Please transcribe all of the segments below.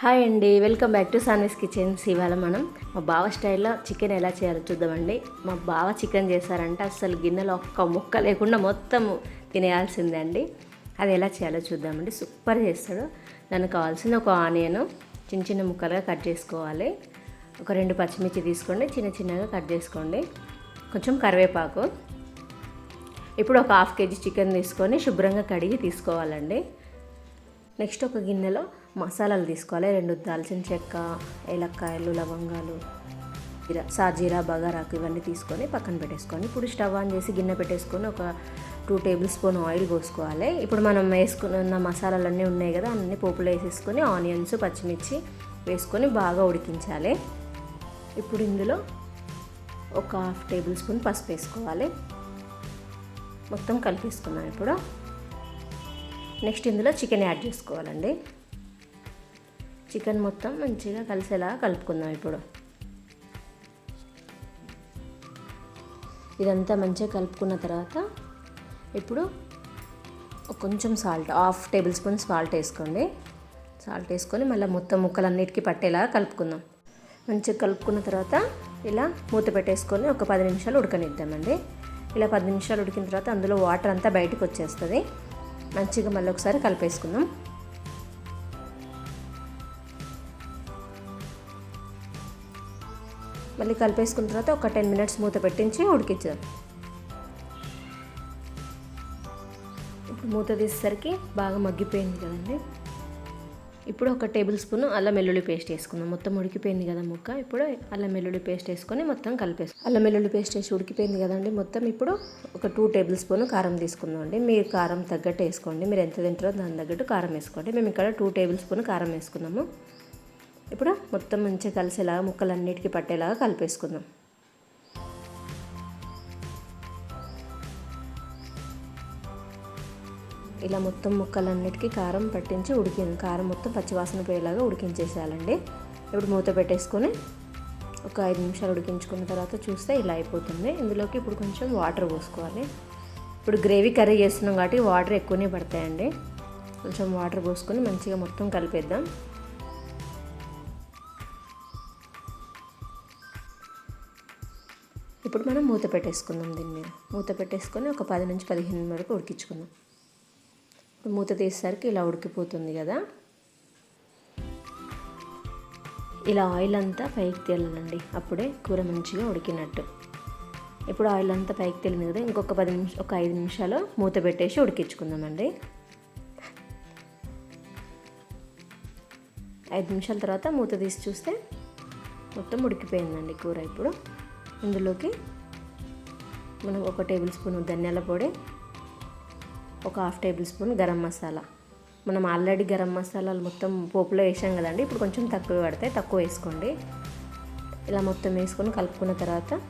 Hi అండి, welcome back to సాన్విస్ kitchens. ఇవాళ మనం మా బావ స్టైల్లో చికెన్ ఎలా చేయాలో చూద్దామండి. మా బావ చికెన్ చేశారంటే అసలు గిన్నెలో ఒక్క ముక్క లేకుండా మొత్తం తినేయాల్సిందే అండి. అది ఎలా చేయాలో చూద్దామండి. సూపర్ చేస్తాడు. దానికి కావాల్సిన ఒక ఆనియన్ చిన్న చిన్న ముక్కలుగా కట్ చేసుకోవాలి. ఒక 2 పచ్చిమిర్చి తీసుకోండి, చిన్న చిన్నగా కట్ చేసుకోండి. కొంచెం కరివేపాకు. ఇప్పుడు ఒక 1/2 kg చికెన్ తీసుకొని శుభ్రంగా కడిగి తీసుకోవాలండి. నెక్స్ట్ ఒక గిన్నెలో మసాలాలు తీసుకోవాలి. 2 దాల్చిన చెక్క, ఏలక్కాయలు, లవంగాలు, సాజీరా, బగారాకు ఇవన్నీ తీసుకొని పక్కన పెట్టేసుకోండి. ఇప్పుడు స్టవ్ ఆన్ చేసి గిన్నె పెట్టేసుకొని ఒక 2 టేబుల్ స్పూన్ ఆయిల్ పోసుకోవాలి. ఇప్పుడు మనం వేసుకున్న మసాలాలన్నీ ఉన్నాయి కదా, అన్నీ పోపులో వేసేసుకొని ఆనియన్స్, పచ్చిమిర్చి వేసుకొని బాగా ఉడికించాలి. ఇప్పుడు ఇందులో ఒక 1/2 టేబుల్ స్పూన్ పసుపు వేసుకోవాలి. మొత్తం కలిపేసుకున్నాం. ఇప్పుడు నెక్స్ట్ ఇందులో చికెన్ యాడ్ చేసుకోవాలండి. చికెన్ మొత్తం మంచిగా కలిసేలా కలుపుకుందాం. ఇప్పుడు ఇదంతా మంచిగా కలుపుకున్న తర్వాత ఇప్పుడు కొంచెం సాల్ట్, 1/2 టేబుల్ స్పూన్ సాల్ట్ వేసుకోండి. సాల్ట్ వేసుకొని మళ్ళీ మొత్తం ముక్కలన్నిటికీ పట్టేలా కలుపుకుందాం. మంచిగా కలుపుకున్న తర్వాత ఇలా మూత పెట్టేసుకొని ఒక 10 నిమిషాలు ఉడకనిద్దామండి. ఇలా 10 నిమిషాలు ఉడికిన తర్వాత అందులో వాటర్ అంతా బయటకు వచ్చేస్తుంది. మంచిగా మళ్ళీ ఒకసారి కలిపేసుకుందాం. మళ్ళీ కలిపేసుకున్న తర్వాత ఒక 10 మినిట్స్ మూత పెట్టించి ఉడికించాం. ఇప్పుడు మూత తీసేసరికి బాగా మగ్గిపోయింది కదండి. ఇప్పుడు ఒక టేబుల్ స్పూన్ అల్లం వెల్లుల్లి పేస్ట్ వేసుకుందాం. మొత్తం ఉడికిపోయింది కదా ముక్క. ఇప్పుడు అల్లం వెల్లుల్లి పేస్ట్ వేసుకొని మొత్తం కలిపేసుకుందాం. అల్లం వెల్లుల్లి పేస్ట్ వేసి ఉడికిపోయింది కదండి మొత్తం. ఇప్పుడు ఒక 2 టేబుల్ స్పూన్ కారం తీసుకుందాం అండి. మీరు కారం తగ్గట్టు వేసుకోండి. మీరు ఎంత తింటారో దాని తగ్గట్టు కారం వేసుకోండి. మేము ఇక్కడ 2 టేబుల్ స్పూన్ కారం వేసుకున్నాము. ఇప్పుడు మొత్తం మంచిగా కలిసేలాగా ముక్కలన్నిటికీ పట్టేలాగా కలిపేసుకుందాం. ఇలా మొత్తం ముక్కలన్నిటికీ కారం పట్టించి కారం మొత్తం పచ్చివాసన పోయేలాగా ఉడికించేసేయాలండి. ఇప్పుడు మూత పెట్టేసుకొని ఒక 5 నిమిషాలు ఉడికించుకున్న తర్వాత చూస్తే ఇలా అయిపోతుంది. ఇందులోకి ఇప్పుడు కొంచెం వాటర్ పోసుకోవాలి. ఇప్పుడు గ్రేవీ కర్రీ చేస్తున్నాం కాబట్టి వాటర్ ఎక్కువనే పడతాయండి. కొంచెం వాటర్ పోసుకొని మంచిగా మొత్తం కలిపేద్దాం. ఇప్పుడు మనం మూత పెట్టేసుకుందాం. దీని మీద మూత పెట్టేసుకొని ఒక 10 నుంచి 15 వరకు ఉడికించుకుందాం. ఇప్పుడు మూత తీసేసరికి ఇలా ఉడికిపోతుంది కదా. ఇలా ఆయిల్ అంతా పైకి తేలాలండి, అప్పుడే కూర మంచిగా ఉడికినట్టు. ఇప్పుడు ఆయిల్ అంతా పైకి తేలింది కదా, ఇంకొక 5 నిమిషాలు మూత పెట్టేసి ఉడికించుకుందామండి. 5 నిమిషాల తర్వాత మూత తీసి చూస్తే మొత్తం ఉడికిపోయిందండి కూర. ఇప్పుడు ఇందులోకి మనం ఒక టేబుల్ స్పూన్ ధనియాల పొడి, ఒక 1/2 టేబుల్ స్పూన్ గరం మసాలా. మనం ఆల్రెడీ గరం మసాలాలు మొత్తం పోపులో వేసాం కదండి. ఇప్పుడు కొంచెం తక్కువ పడతాయి, తక్కువ వేసుకోండి. ఇలా మొత్తం వేసుకొని కలుపుకున్న తర్వాత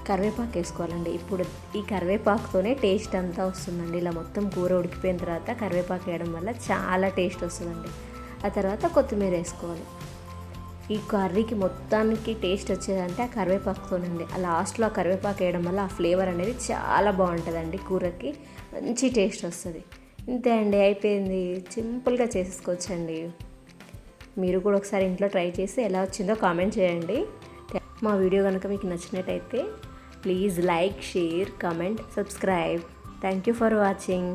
కరివేపాకు వేసుకోవాలండి. ఇప్పుడు ఈ కరివేపాకుతోనే టేస్ట్ అంతా వస్తుందండి. ఇలా మొత్తం కూర ఉడికిపోయిన తర్వాత కరివేపాకు వేయడం వల్ల చాలా టేస్ట్ వస్తుందండి. ఆ తర్వాత కొత్తిమీర వేసుకోవాలి. ఈ కర్రీకి మొత్తానికి టేస్ట్ వచ్చేదంటే ఆ కరివేపాకుతోనండి. ఆ లాస్ట్లో ఆ కరివేపాకు వేయడం వల్ల ఆ ఫ్లేవర్ అనేది చాలా బాగుంటుందండి. కూరకి మంచి టేస్ట్ వస్తుంది. ఇంతే అండి, అయిపోయింది. సింపుల్గా చేసేసుకోవచ్చండి. మీరు కూడా ఒకసారి ఇంట్లో ట్రై చేసి ఎలా వచ్చిందో కామెంట్ చేయండి. మా వీడియో కనుక మీకు నచ్చినట్టయితే please like, share, comment, subscribe. Thank you for watching.